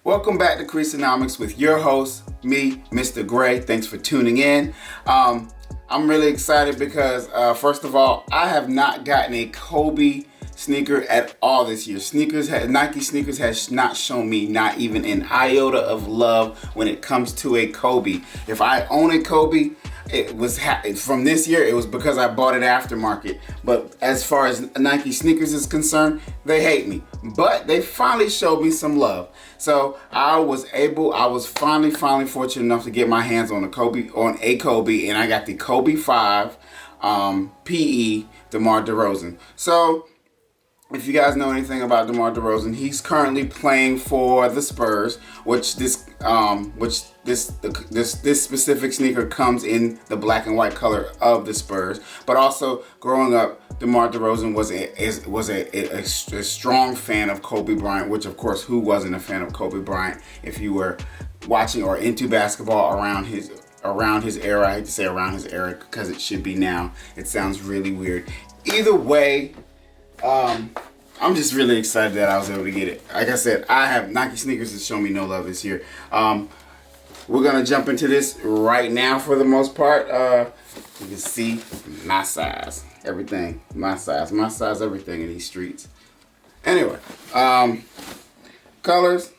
Welcome back to Creasonomics with your host, me, Mr. Gray. Thanks for tuning in. I'm really excited because, first of all, I have not gotten a Kobe sneaker at all this year. Nike sneakers has not shown me not even an iota of love when it comes to a Kobe. If I own a Kobe, it was from this year, it was because I bought it aftermarket. But as far as Nike sneakers is concerned, they hate me. But they finally showed me some love. So I was finally fortunate enough to get my hands on a Kobe, and I got the Kobe 5 PE Demar Derozan. So if you guys know anything about Demar Derozan, he's currently playing for the Spurs, which this specific sneaker comes in the black and white color of the Spurs. But also, growing up, Demar Derozan was a strong fan of Kobe Bryant, which of course, who wasn't a fan of Kobe Bryant if you were watching or into basketball around his era. I hate to say around his era because it should be now. It sounds really weird. Either way, I'm just really excited that I was able to get it. Like I said, I have Nike sneakers that show me no love this year. We're gonna jump into this right now for the most part. You can see my size, everything, my size, everything in these streets. Anyway, colors,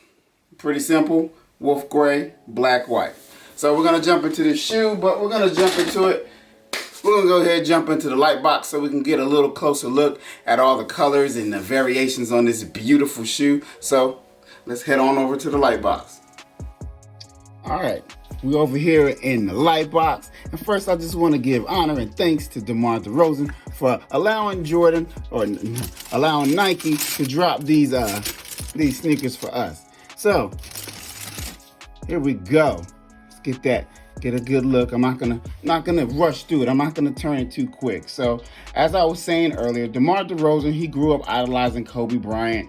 pretty simple: wolf gray, black, white. So we're gonna jump into the shoe, but we're gonna jump into it. We're going to go ahead and jump into the light box so we can get a little closer look at all the colors and the variations on this beautiful shoe. So let's head on over to the light box. All right, we're over here in the light box. And first, I just want to give honor and thanks to Demar Derozan for allowing Nike to drop these sneakers for us. So here we go. Let's get a good look. I'm not gonna rush through it. I'm not gonna turn it too quick. So as I was saying earlier, Demar Derozan, he grew up idolizing Kobe Bryant.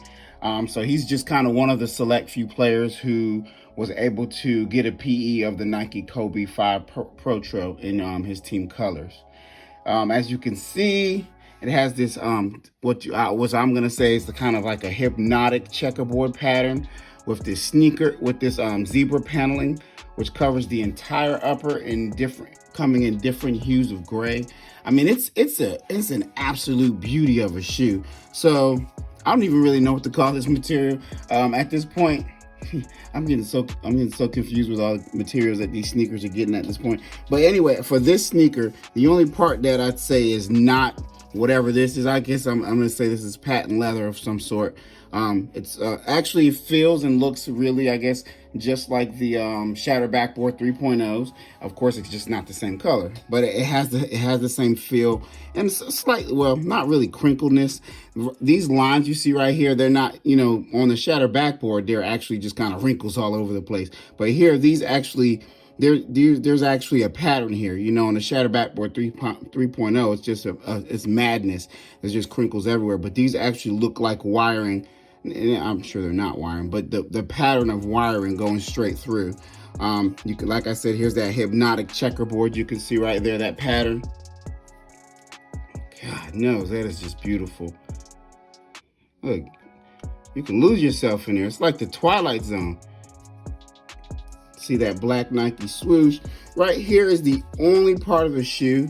So he's just kind of one of the select few players who was able to get a PE of the Nike Kobe 5 Pro in his team colors. As you can see, it has this what I'm gonna say is the kind of like a hypnotic checkerboard pattern with this zebra paneling, which covers the entire upper coming in different hues of gray. I mean, it's an absolute beauty of a shoe. So I don't even really know what to call this material at this point. I'm getting so confused with all the materials that these sneakers are getting at this point. But anyway, for this sneaker, the only part that I'd say is not whatever this is. I guess I'm gonna say this is patent leather of some sort. It's actually feels and looks really, I guess, just like the Shatter Backboard 3.0s. Of course, it's just not the same color, but it has the same feel and slightly, well, not really crinkleness. These lines you see right here, they're not, on the Shatter Backboard, they're actually just kind of wrinkles all over the place. But here, these actually, there's actually a pattern here. On the Shatter Backboard 3.0, it's just it's madness. There's just crinkles everywhere. But these actually look like wiring. I'm sure they're not wiring, but the pattern of wiring going straight through. You can, like I said, here's that hypnotic checkerboard. You can see right there that pattern. God knows, that is just beautiful. Look, you can lose yourself in there. It's like the Twilight Zone. See that black Nike swoosh? Right here is the only part of the shoe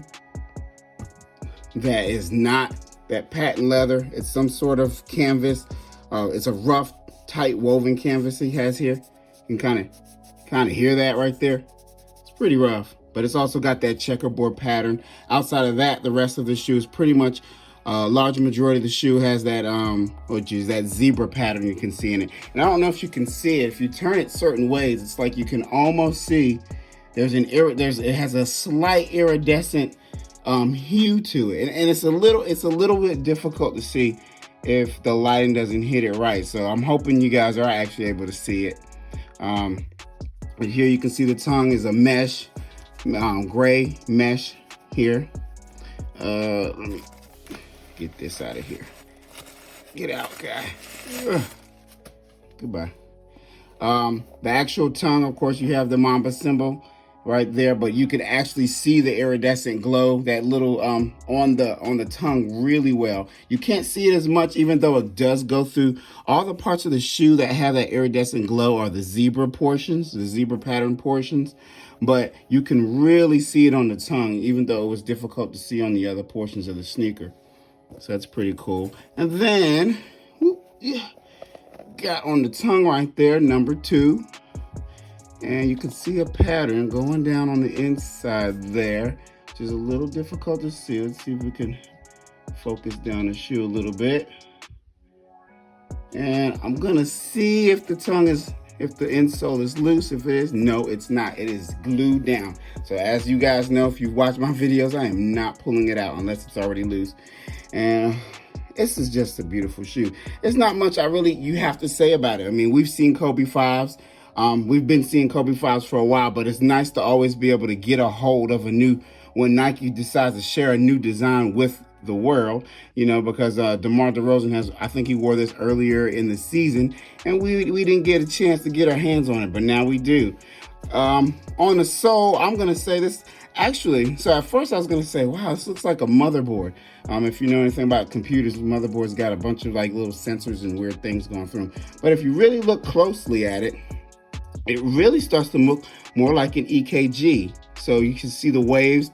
that is not that patent leather. It's some sort of canvas. It's a rough, tight woven canvas he has here. You can kind of hear that right there. It's pretty rough, but it's also got that checkerboard pattern. Outside of that, the rest of the shoe is pretty much, large majority of the shoe has that, that zebra pattern you can see in it. And I don't know if you can see it. If you turn it certain ways, it's like you can almost see it has a slight iridescent hue to it, and it's a little bit difficult to see if the lighting doesn't hit it right. So I'm hoping you guys are actually able to see it. But here you can see the tongue is a mesh, gray mesh here. Let me get this out of here. Get out, guy. Ugh. Goodbye. The actual tongue, of course, you have the Mamba symbol right there, but you can actually see the iridescent glow, that little on the tongue really well. You can't see it as much, even though it does go through. All the parts of the shoe that have that iridescent glow are the zebra portions, the zebra pattern portions, but you can really see it on the tongue, even though it was difficult to see on the other portions of the sneaker. So that's pretty cool. And then got on the tongue right there, number 2. And you can see a pattern going down on the inside there, which is a little difficult to see. Let's see if we can focus down the shoe a little bit. And I'm gonna see if the insole is loose. If it is, no, it's not. It is glued down. So as you guys know, if you've watched my videos, I am not pulling it out unless it's already loose. And this is just a beautiful shoe. It's not much you have to say about it. I mean, we've seen Kobe 5s. We've been seeing Kobe 5s for a while, but it's nice to always be able to get a hold of when Nike decides to share a new design with the world, because Demar Derozan I think he wore this earlier in the season, and we didn't get a chance to get our hands on it, but now we do. On the sole, I'm going to say this. Actually, so at first I was going to say, wow, this looks like a motherboard. If you know anything about computers, motherboards got a bunch of like little sensors and weird things going through them. But if you really look closely at it, it really starts to look more like an EKG. So you can see the waves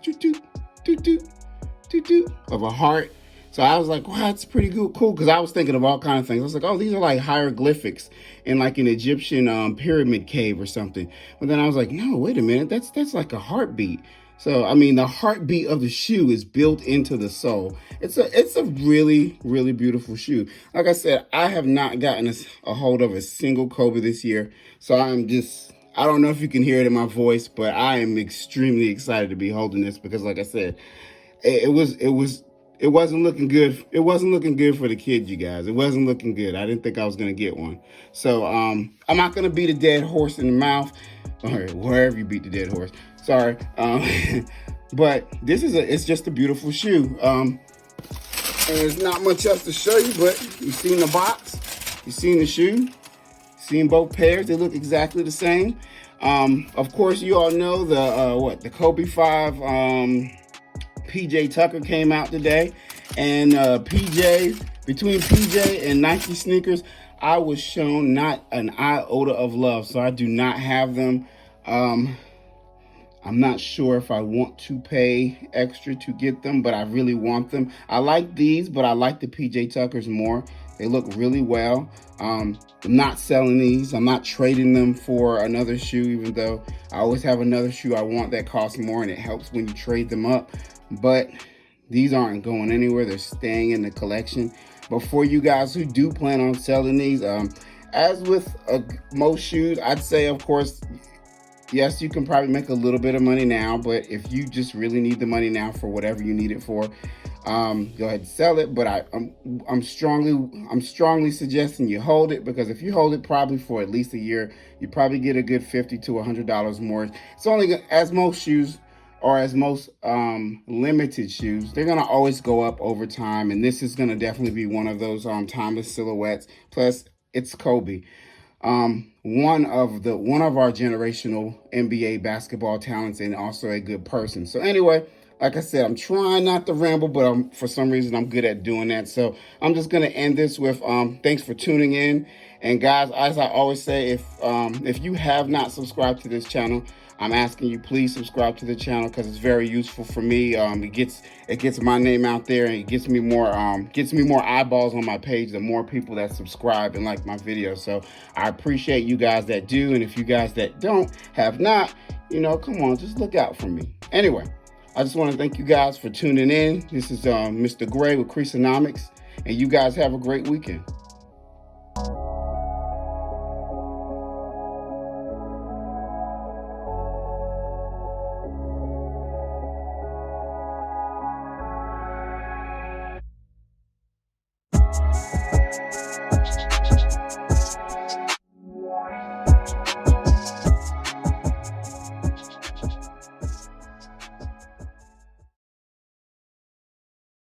of a heart. So I was like, wow, that's pretty cool, because I was thinking of all kinds of things. I was like, oh, these are like hieroglyphics in like an Egyptian pyramid cave or something. But then I was like, no, wait a minute, that's like a heartbeat. So, I mean, the heartbeat of the shoe is built into the sole. It's a really, really beautiful shoe. Like I said, I have not gotten a hold of a single Kobe this year. So I don't know if you can hear it in my voice, but I am extremely excited to be holding this because, like I said, it wasn't looking good. It wasn't looking good for the kids, you guys. It wasn't looking good. I didn't think I was going to get one. So I'm not going to beat a dead horse in the mouth, or wherever you beat the dead horse. Sorry. But it's just a beautiful shoe. And there's not much else to show you, but you've seen the box, you've seen the shoe, seen both pairs. They look exactly the same. Of course, you all know the Kobe 5 PJ Tucker came out today, and between PJ and Nike sneakers, I was shown not an iota of love, so I do not have them. I'm not sure if I want to pay extra to get them, but I really want them. I like these, but I like the PJ Tuckers more. They look really well. I'm not selling these. I'm not trading them for another shoe, even though I always have another shoe I want that costs more, and it helps when you trade them up. But these aren't going anywhere. They're staying in the collection. But for you guys who do plan on selling these, as with most shoes, I'd say, of course, yes, you can probably make a little bit of money now, but if you just really need the money now for whatever you need it for, go ahead and sell it. But I'm strongly suggesting you hold it, because if you hold it probably for at least a year, you probably get a good $50 to $100 more. It's only, as most shoes, or as most limited shoes, they're gonna always go up over time, and this is gonna definitely be one of those timeless silhouettes. Plus, it's Kobe, one of our generational NBA basketball talents, and also a good person. So anyway, like I said, I'm trying not to ramble, but for some reason I'm good at doing that. So I'm just gonna end this with thanks for tuning in. And guys, as I always say, if you have not subscribed to this channel, I'm asking you, please subscribe to the channel, because it's very useful for me. It gets my name out there, and it gets me more eyeballs on my page, the more people that subscribe and like my videos. So I appreciate you guys that do, and if you guys that have not, come on, just look out for me. Anyway, I just want to thank you guys for tuning in. This is Mr. Gray with Creasonomics, and you guys have a great weekend.